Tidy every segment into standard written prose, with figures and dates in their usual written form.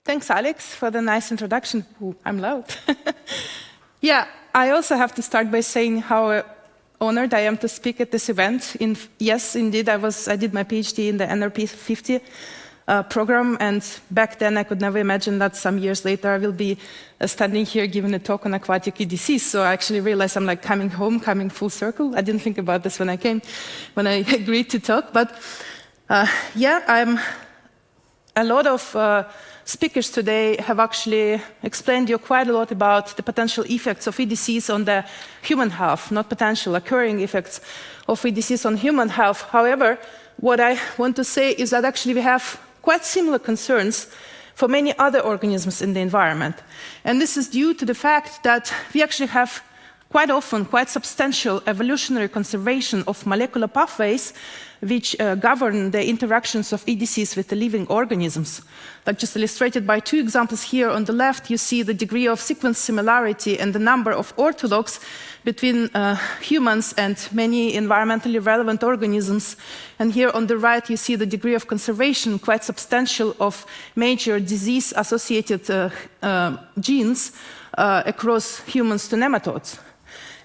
Thanks, Alex, for the nice introduction. Ooh, I'm loud. Yeah, I also have to start by saying how honored I am to speak at this event. Yes, indeed, I did my PhD in the NRP 50 program, and back then I could never imagine that some years later I will be standing here giving a talk on aquatic EDCs. So I actually realized I'm like coming home, coming full circle. I didn't think about this when I agreed to talk, but yeah, a lot of speakers today have actually explained you quite a lot about the potential effects of EDCs on the human health, not potential occurring effects of EDCs on human health. However, what I want to say is that actually we have quite similar concerns for many other organisms in the environment. And this is due to the fact that we actually have quite often quite substantial evolutionary conservation of molecular pathways which govern the interactions of EDCs with the living organisms. Like just illustrated by two examples here on the left, you see the degree of sequence similarity and the number of orthologs between humans and many environmentally relevant organisms. And here on the right, you see the degree of conservation, quite substantial, of major disease-associated genes across humans to nematodes.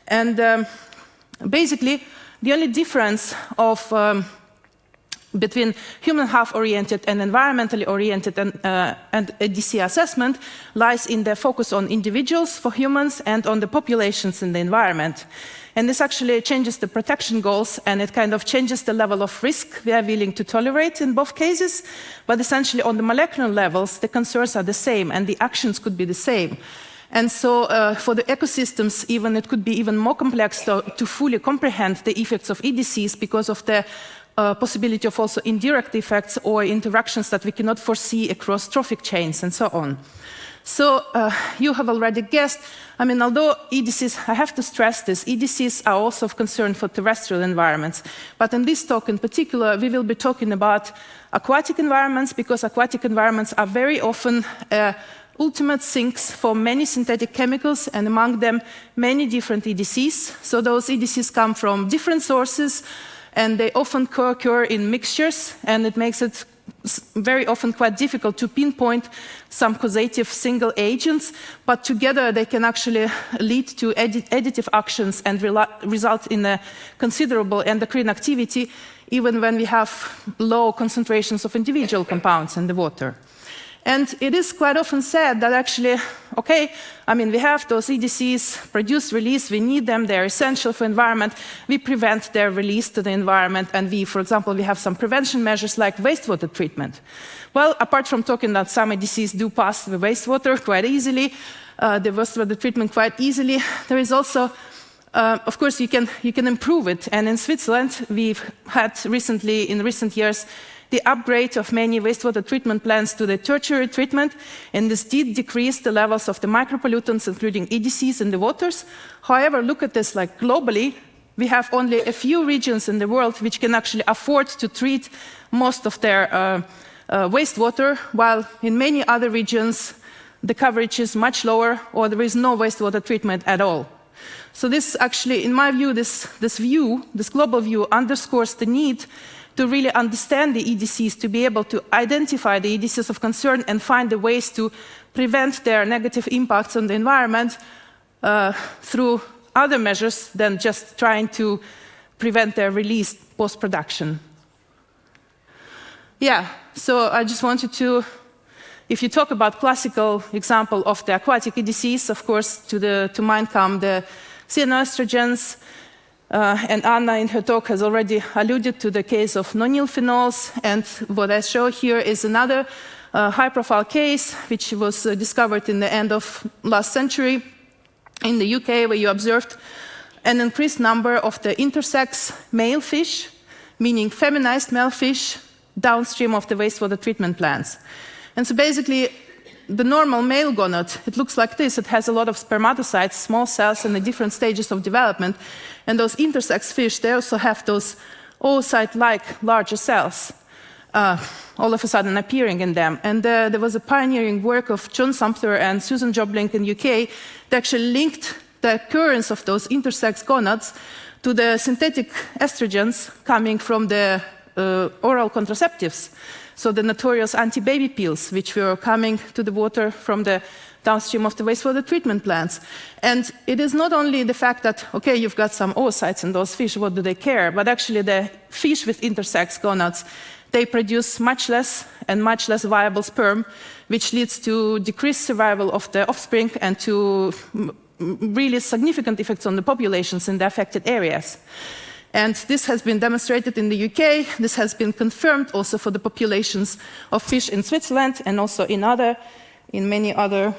And basically, the only difference between human health-oriented and environmentally oriented and EDC assessment lies in the focus on individuals for humans and on the populations in the environment. And this actually changes the protection goals, and it kind of changes the level of risk we are willing to tolerate in both cases. But essentially, on the molecular levels, the concerns are the same, and the actions could be the same. And so for the ecosystems, it could be even more complex to fully comprehend the effects of EDCs because of the possibility of also indirect effects or interactions that we cannot foresee across trophic chains and so on. So you have already guessed, although EDCs, I have to stress this, EDCs are also of concern for terrestrial environments. But in this talk in particular, we will be talking about aquatic environments, because aquatic environments are very often ultimate sinks for many synthetic chemicals, and among them, many different EDCs. So those EDCs come from different sources, and they often occur in mixtures, and it makes it very often quite difficult to pinpoint some causative single agents, but together they can actually lead to additive actions and result in a considerable endocrine activity, even when we have low concentrations of individual compounds in the water. And it is quite often said that actually, okay, we have those EDCs, produce, release, we need them, they're essential for environment, we prevent their release to the environment, and for example, we have some prevention measures like wastewater treatment. Well, apart from talking that some EDCs do pass the wastewater quite easily, the wastewater treatment quite easily, there is also of course, you can improve it. And in Switzerland, we've had recently, in recent years, the upgrade of many wastewater treatment plants to the tertiary treatment, and this did decrease the levels of the micropollutants, including EDCs, in the waters. However, look at this, like globally, we have only a few regions in the world which can actually afford to treat most of their wastewater, while in many other regions, the coverage is much lower, or there is no wastewater treatment at all. So this actually, in my view, this global view underscores the need to really understand the EDCs, to be able to identify the EDCs of concern and find the ways to prevent their negative impacts on the environment through other measures than just trying to prevent their release post-production. Yeah, so I just wanted to, if you talk about classical example of the aquatic EDCs, of course, to mind come the cyanoestrogens, and Anna in her talk has already alluded to the case of nonyl phenols, and what I show here is another high-profile case which was discovered in the end of last century in the UK, where you observed an increased number of the intersex male fish, meaning feminized male fish, downstream of the wastewater treatment plants. And so basically, the normal male gonad, it looks like this. It has a lot of spermatocytes, small cells in the different stages of development. And those intersex fish, they also have those oocyte-like larger cells all of a sudden appearing in them. And there was a pioneering work of John Sumpter and Susan Joblink in the UK that actually linked the occurrence of those intersex gonads to the synthetic estrogens coming from the oral contraceptives, so the notorious anti-baby pills, which were coming to the water from the downstream of the wastewater treatment plants. And it is not only the fact that, okay, you've got some oocytes in those fish, what do they care? But actually the fish with intersex gonads, they produce much less and much less viable sperm, which leads to decreased survival of the offspring and to really significant effects on the populations in the affected areas. And this has been demonstrated in the UK. This has been confirmed also for the populations of fish in Switzerland and also in many other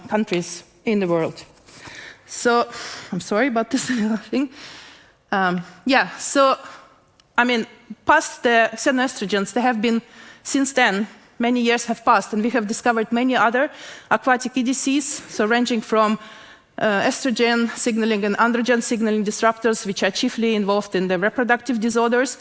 countries in the world. So, I'm sorry about this thing. Past the xenoestrogens, there have been, since then, many years have passed, and we have discovered many other aquatic EDCs, so ranging from estrogen signaling and androgen signaling disruptors, which are chiefly involved in the reproductive disorders,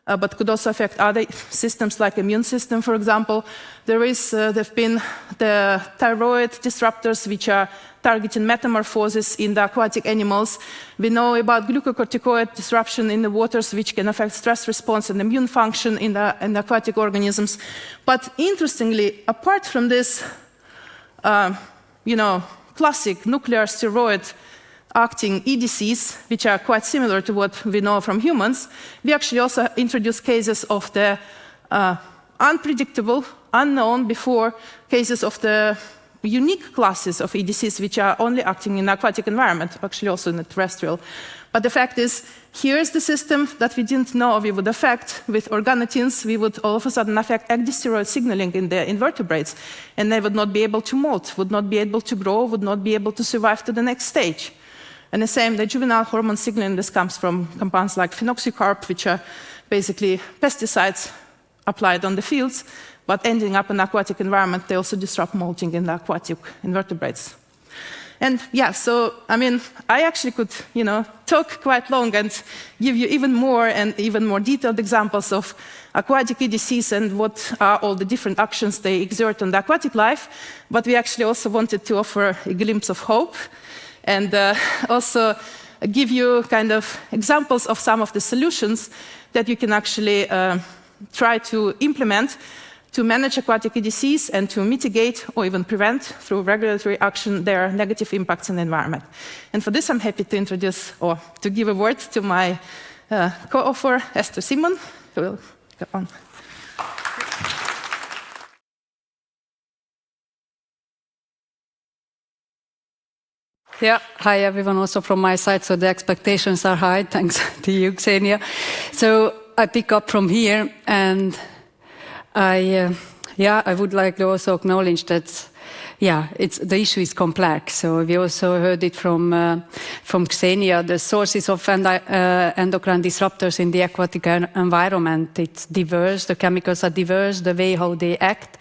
but could also affect other systems like immune system, for example. There have been the thyroid disruptors, which are targeting metamorphosis in the aquatic animals. We know about glucocorticoid disruption in the waters, which can affect stress response and immune function in the aquatic organisms. But interestingly, apart from this, classic nuclear steroid acting EDCs, which are quite similar to what we know from humans, we actually also introduce cases of the unpredictable, unknown before cases of the unique classes of EDCs which are only acting in the aquatic environment, actually also in the terrestrial. But the fact is, here's the system that we didn't know we would affect. With organotins, we would all of a sudden affect ecdysteroid signaling in the invertebrates, and they would not be able to molt, would not be able to grow, would not be able to survive to the next stage. And the same, the juvenile hormone signaling, this comes from compounds like phenoxycarb, which are basically pesticides applied on the fields, but ending up in the aquatic environment, they also disrupt molting in the aquatic invertebrates. And I actually could, talk quite long and give you even more detailed examples of aquatic EDCs and what are all the different actions they exert on the aquatic life. But we actually also wanted to offer a glimpse of hope and also give you kind of examples of some of the solutions that you can actually try to implement to manage aquatic EDCs and to mitigate or even prevent through regulatory action their negative impacts on the environment. And for this, I'm happy to introduce or to give a word to my co-author, Eszter, who will go on. Yeah, hi everyone also from my side. So the expectations are high, thanks to you, Ksenia. So I pick up from here, and I would like to also acknowledge that, the issue is complex. So we also heard it from Ksenia, the sources of endocrine disruptors in the aquatic environment. It's diverse, the chemicals are diverse, the way how they act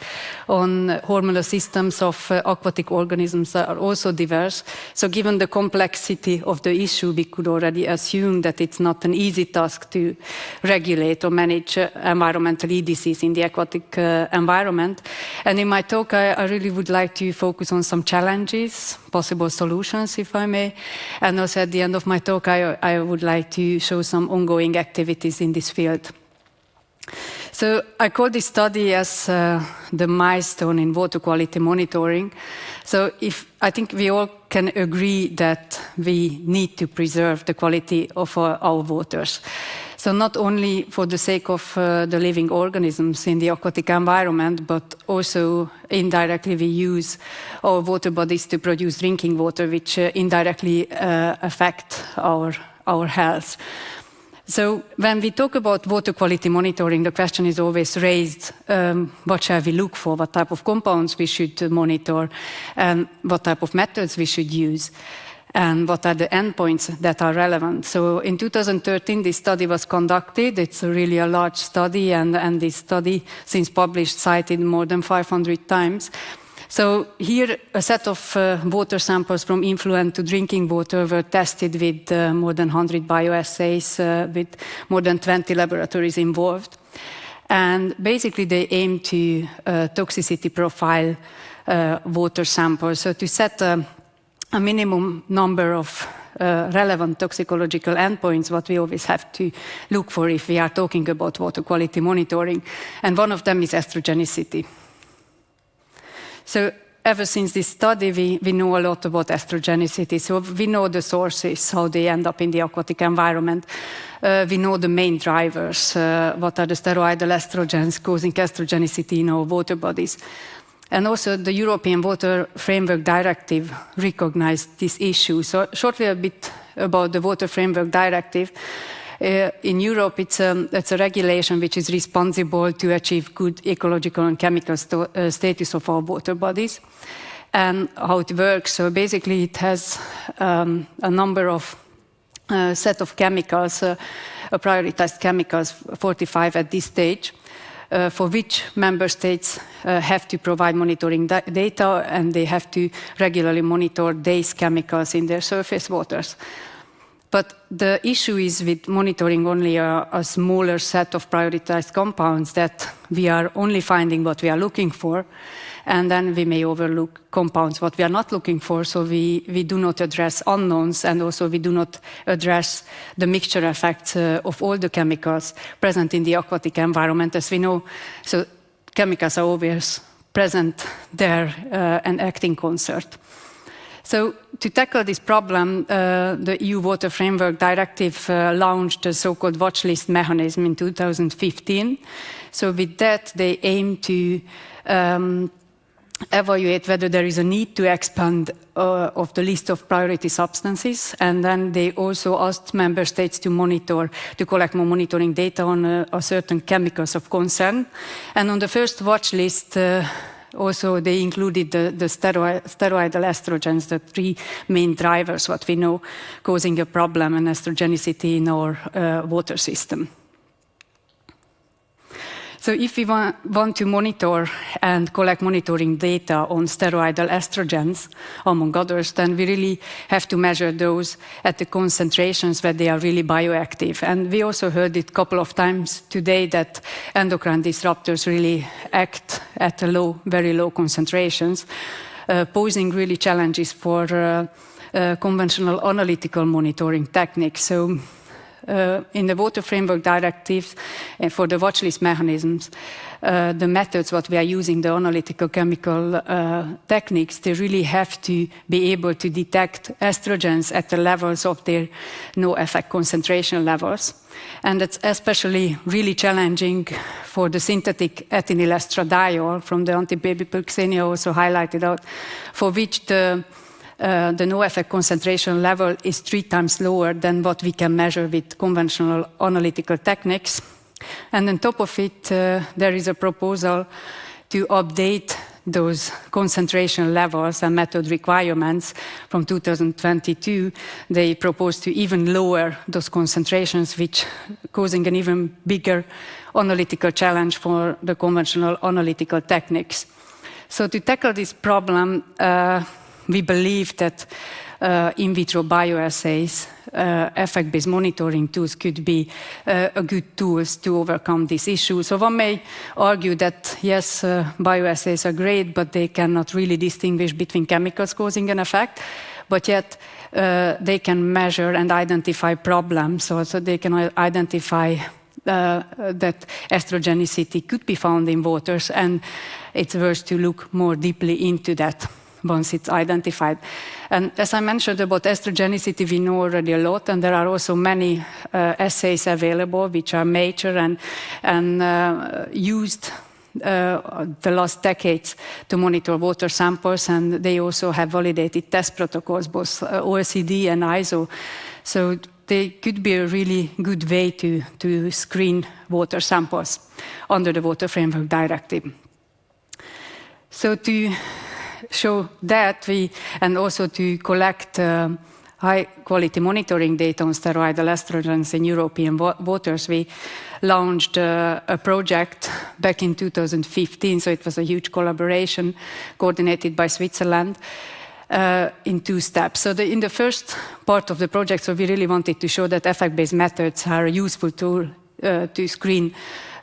on hormonal systems of aquatic organisms are also diverse. So given the complexity of the issue, we could already assume that it's not an easy task to regulate or manage environmental EDCs in the aquatic environment. And in my talk, I really would like to focus on some challenges, possible solutions, if I may. And also at the end of my talk, I would like to show some ongoing activities in this field. So I call this study as the milestone in water quality monitoring. So I think we all can agree that we need to preserve the quality of our waters. So not only for the sake of the living organisms in the aquatic environment, but also indirectly we use our water bodies to produce drinking water, which indirectly affect our health. So when we talk about water quality monitoring, the question is always raised, what shall we look for, what type of compounds we should monitor, and what type of methods we should use, and what are the endpoints that are relevant. So in 2013, this study was conducted. It's really a large study, and this study, since published, cited more than 500 times. So here, a set of water samples from influent to drinking water were tested with more than 100 bioassays, with more than 20 laboratories involved. And basically, they aim to toxicity profile water samples, so to set a minimum number of relevant toxicological endpoints what we always have to look for if we are talking about water quality monitoring. And one of them is estrogenicity. So ever since this study, we know a lot about estrogenicity. So we know the sources, how they end up in the aquatic environment. We know the main drivers, what are the steroidal estrogens causing estrogenicity in our water bodies. And also the European Water Framework Directive recognized this issue. So shortly a bit about the Water Framework Directive. In Europe, it's a regulation which is responsible to achieve good ecological and chemical status of our water bodies. And how it works, so basically it has a number of set of chemicals, prioritized chemicals, 45 at this stage, for which member states have to provide monitoring data, and they have to regularly monitor these chemicals in their surface waters. But the issue is with monitoring only a smaller set of prioritized compounds that we are only finding what we are looking for, and then we may overlook compounds what we are not looking for, so we do not address unknowns, and also we do not address the mixture effects of all the chemicals present in the aquatic environment. As we know, so chemicals are always present there and act in concert. So to tackle this problem, the EU Water Framework Directive launched a so-called watch list mechanism in 2015. So with that, they aim to evaluate whether there is a need to expand of the list of priority substances, and then they also asked member states to collect more monitoring data on a certain chemicals of concern. And on the first watch list, also, they included the steroidal estrogens, the three main drivers, what we know, causing a problem and estrogenicity in our water system. So if we want to monitor and collect monitoring data on steroidal estrogens, among others, then we really have to measure those at the concentrations where they are really bioactive. And we also heard it a couple of times today that endocrine disruptors really act at very low concentrations, posing really challenges for conventional analytical monitoring techniques. So in the Water Framework Directives and for the watchlist mechanisms, the methods what we are using, the analytical chemical techniques, they really have to be able to detect estrogens at the levels of their no-effect concentration levels. And it's especially really challenging for the synthetic ethinyl estradiol from the anti-baby pill Ksenia also highlighted out, for which the no-effect concentration level is 3 times lower than what we can measure with conventional analytical techniques. And on top of it, there is a proposal to update those concentration levels and method requirements from 2022. They propose to even lower those concentrations, which causing an even bigger analytical challenge for the conventional analytical techniques. So to tackle this problem, we believe that in vitro bioassays, effect-based monitoring tools could be a good tools to overcome this issue. So one may argue that, yes, bioassays are great, but they cannot really distinguish between chemicals causing an effect, but yet they can measure and identify problems. So they can identify that estrogenicity could be found in waters, and it's worth to look more deeply into that once it's identified. And as I mentioned about estrogenicity, we know already a lot, and there are also many assays available which are mature and used the last decades to monitor water samples, and they also have validated test protocols, both OECD and ISO. So they could be a really good way to screen water samples under the Water Framework Directive. So to show that, and also to collect high-quality monitoring data on steroidal estrogens in European waters, we launched a project back in 2015, so it was a huge collaboration coordinated by Switzerland in 2 steps. So in the first part of the project, so we really wanted to show that effect-based methods are a useful tool to screen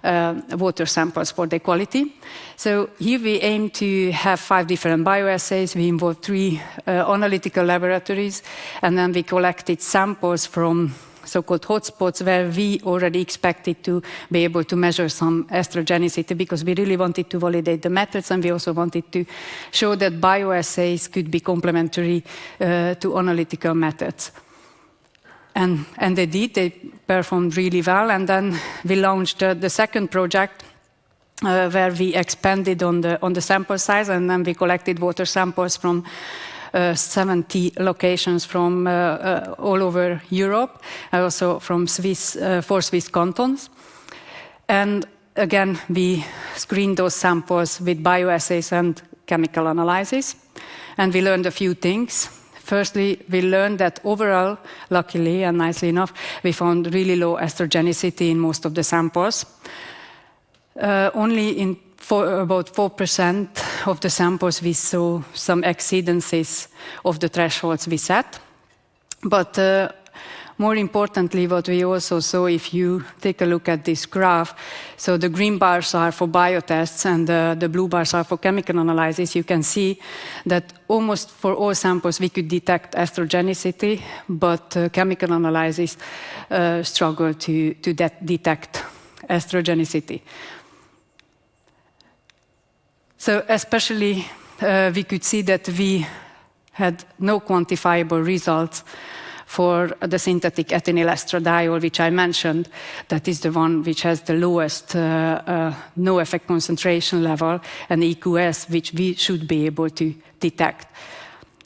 water samples for the quality. So here we aim to have 5 different bioassays. We involve 3 analytical laboratories, and then we collected samples from so-called hotspots where we already expected to be able to measure some estrogenicity, because we really wanted to validate the methods, and we also wanted to show that bioassays could be complementary to analytical methods. And they did, they performed really well, and then we launched the second project where we expanded on the sample size, and then we collected water samples from 70 locations from all over Europe, also from 4 Swiss cantons. And again, we screened those samples with bioassays and chemical analysis. And we learned a few things. Firstly, we learned that overall, luckily and nicely enough, we found really low estrogenicity in most of the samples. Only in about 4% of the samples we saw some exceedances of the thresholds we set. But more importantly, what we also saw, if you take a look at this graph, so the green bars are for biotests and the blue bars are for chemical analysis, you can see that almost for all samples we could detect estrogenicity, but chemical analysis struggled to detect estrogenicity. So especially we could see that we had no quantifiable results for the synthetic ethinyl estradiol, which I mentioned. That is the one which has the lowest no effect concentration level, and EQS, which we should be able to detect.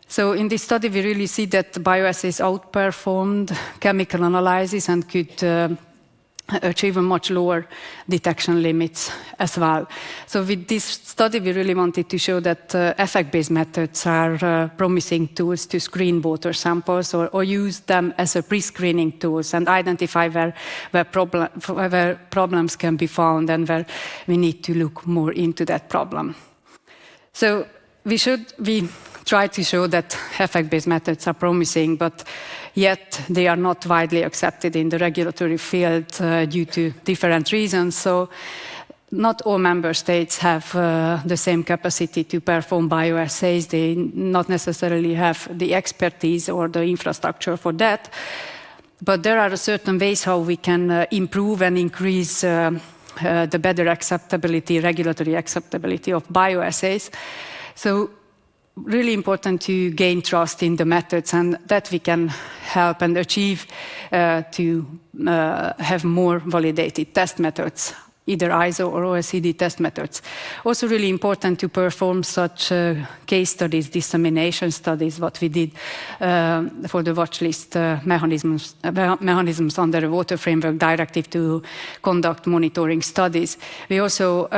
So in this study, we really see that bioassays outperformed chemical analysis and could achieve a much lower detection limits as well. So with this study, we really wanted to show that effect-based methods are promising tools to screen water samples or use them as a pre-screening tools and identify where problems can be found and where we need to look more into that problem. So we try to show that effect-based methods are promising, but yet they are not widely accepted in the regulatory field due to different reasons. So not all member states have the same capacity to perform bioassays. They not necessarily have the expertise or the infrastructure for that. But there are certain ways how we can improve and increase the better acceptability, regulatory acceptability of bioassays. So really important to gain trust in the methods, and that we can help and achieve to have more validated test methods, either ISO or OECD test methods. Also really important to perform such case studies, dissemination studies, what we did for the watchlist mechanisms under the Water Framework Directive to conduct monitoring studies. We also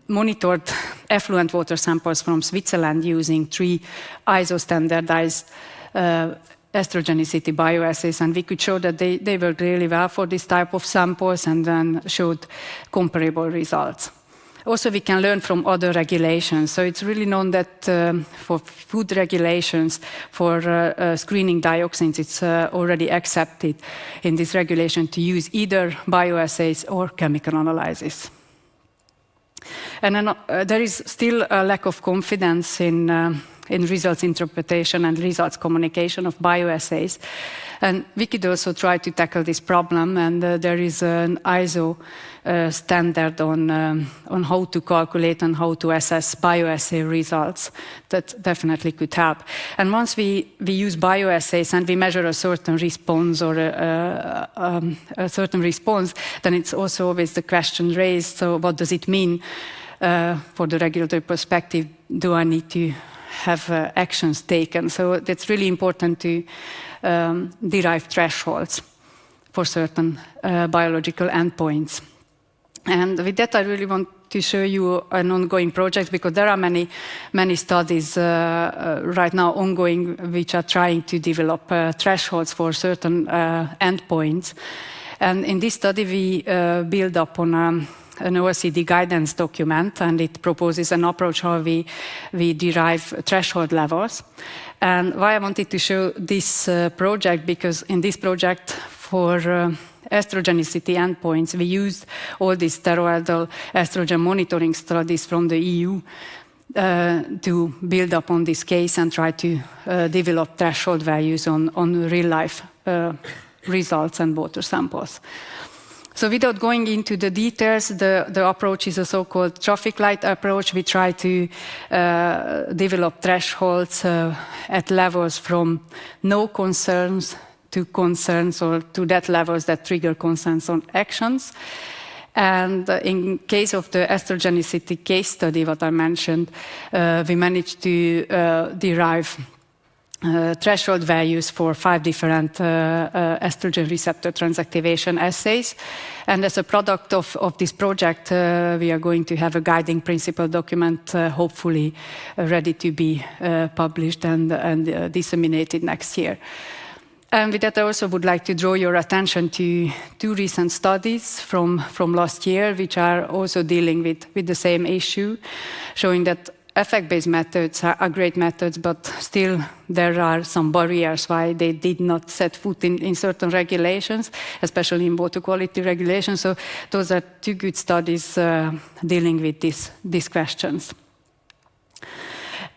monitored effluent water samples from Switzerland using 3 ISO standardized estrogenicity bioassays, and we could show that they worked really well for this type of samples and then showed comparable results. Also, we can learn from other regulations. So it's really known that for food regulations, for screening dioxins, it's already accepted in this regulation to use either bioassays or chemical analysis. And then, there is still a lack of confidence in results interpretation and results communication of bioassays. And we could also try to tackle this problem, and there is an ISO standard on how to calculate and how to assess bioassay results that definitely could help. And once we use bioassays and we measure a certain response or a certain response, then it's also always the question raised, so what does it mean for the regulatory perspective? Do I need to have actions taken? So it's really important to derive thresholds for certain biological endpoints. And with that, I really want to show you an ongoing project, because there are many studies right now ongoing which are trying to develop thresholds for certain endpoints. And in this study, we build up on an OECD guidance document, and it proposes an approach how we derive threshold levels. And why I wanted to show this project, because in this project for estrogenicity endpoints. We used all these steroidal estrogen monitoring studies from the EU to build up on this case and try to develop threshold values on real-life results and water samples. So without going into the details, the approach is a so-called traffic light approach. We try to develop thresholds at levels from no concerns to concerns, or to that levels that trigger concerns on actions. And in case of the estrogenicity case study, what I mentioned, we managed to derive threshold values for 5 different estrogen receptor transactivation assays. And as a product of this project, we are going to have a guiding principle document, hopefully ready to be published and disseminated next year. And with that, I also would like to draw your attention to 2 recent studies from last year, which are also dealing with the same issue, showing that effect-based methods are great methods, but still there are some barriers why they did not set foot in certain regulations, especially in water quality regulations. So those are 2 good studies dealing with these questions.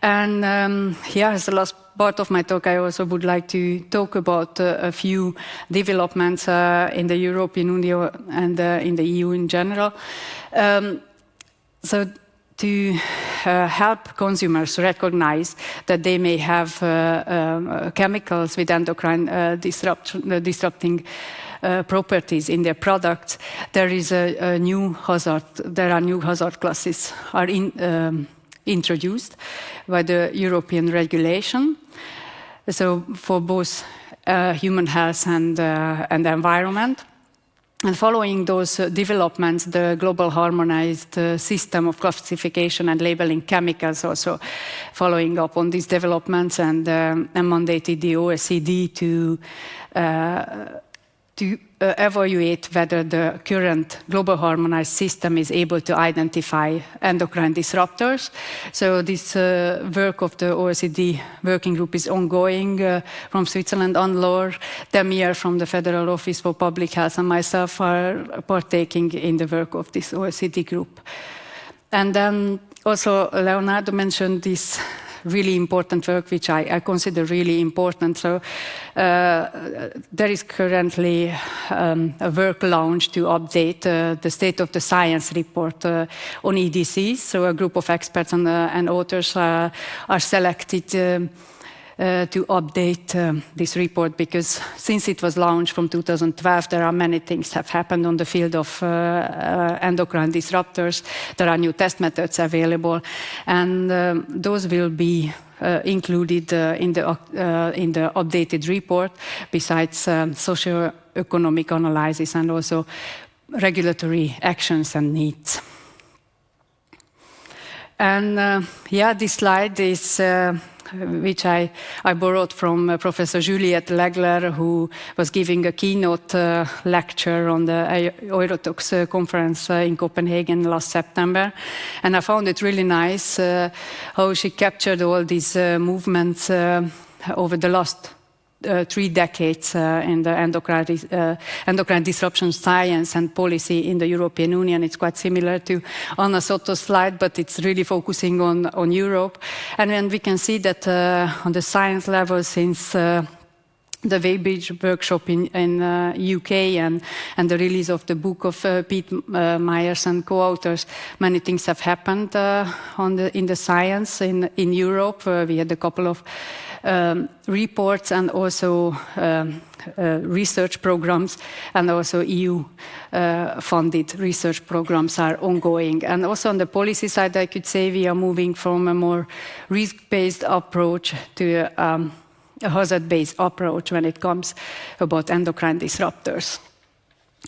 And as the last part of my talk, I also would like to talk about a few developments in the European Union and in the EU in general. So to help consumers recognize that they may have chemicals with endocrine disrupting properties in their products, there is a new hazard. There are new hazard classes are introduced by the European regulation. So for both human health and environment. And following those developments, the global harmonized system of classification and labeling chemicals also following up on these developments and mandated the OECD to evaluate whether the current global harmonized system is able to identify endocrine disruptors. So this work of the OECD working group is ongoing from Switzerland. Anne-Laure Demier from the Federal Office for Public Health and myself are partaking in the work of this OECD group. And then also Leonardo mentioned this really important work, which I consider really important. So there is currently a work launched to update the state of the science report on EDCs. So a group of experts and authors are selected to update this report, because since it was launched from 2012, there are many things have happened on the field of endocrine disruptors. There are new test methods available, and those will be included in the updated report, besides socio-economic analysis and also regulatory actions and needs. And this slide is which I borrowed from Professor Juliette Legler, who was giving a keynote lecture on the Eurotox conference in Copenhagen last September. And I found it really nice how she captured all these movements over the last 3 decades in the endocrine disruption science and policy in the European Union. It's quite similar to Anna Sotto's slide, but it's really focusing on Europe. And then we can see that on the science level, since the Weybridge workshop in UK and the release of the book of Pete Myers and co-authors, many things have happened in the science in Europe. We had a couple of reports and also research programs, and also EU-funded research programs are ongoing. And also on the policy side, I could say we are moving from a more risk-based approach to a hazard-based approach when it comes about endocrine disruptors.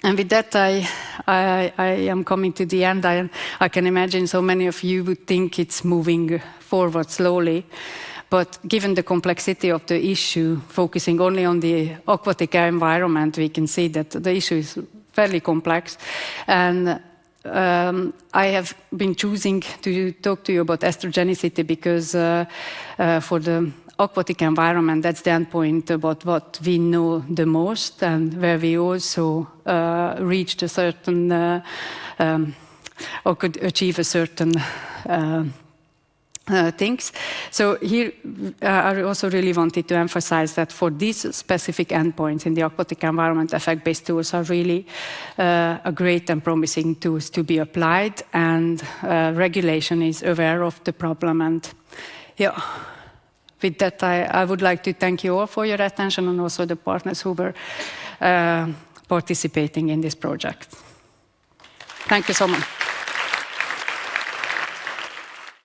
And with that, I am coming to the end. I can imagine so many of you would think it's moving forward slowly. But given the complexity of the issue, focusing only on the aquatic environment, we can see that the issue is fairly complex. And I have been choosing to talk to you about estrogenicity because for the aquatic environment, that's the endpoint about what we know the most and where we also reached a certain, or could achieve a certain things. So here I also really wanted to emphasize that for these specific endpoints in the aquatic environment, effect-based tools are really a great and promising tools to be applied, and regulation is aware of the problem. And yeah, with that I would like to thank you all for your attention, and also the partners who were participating in this project. Thank you so much.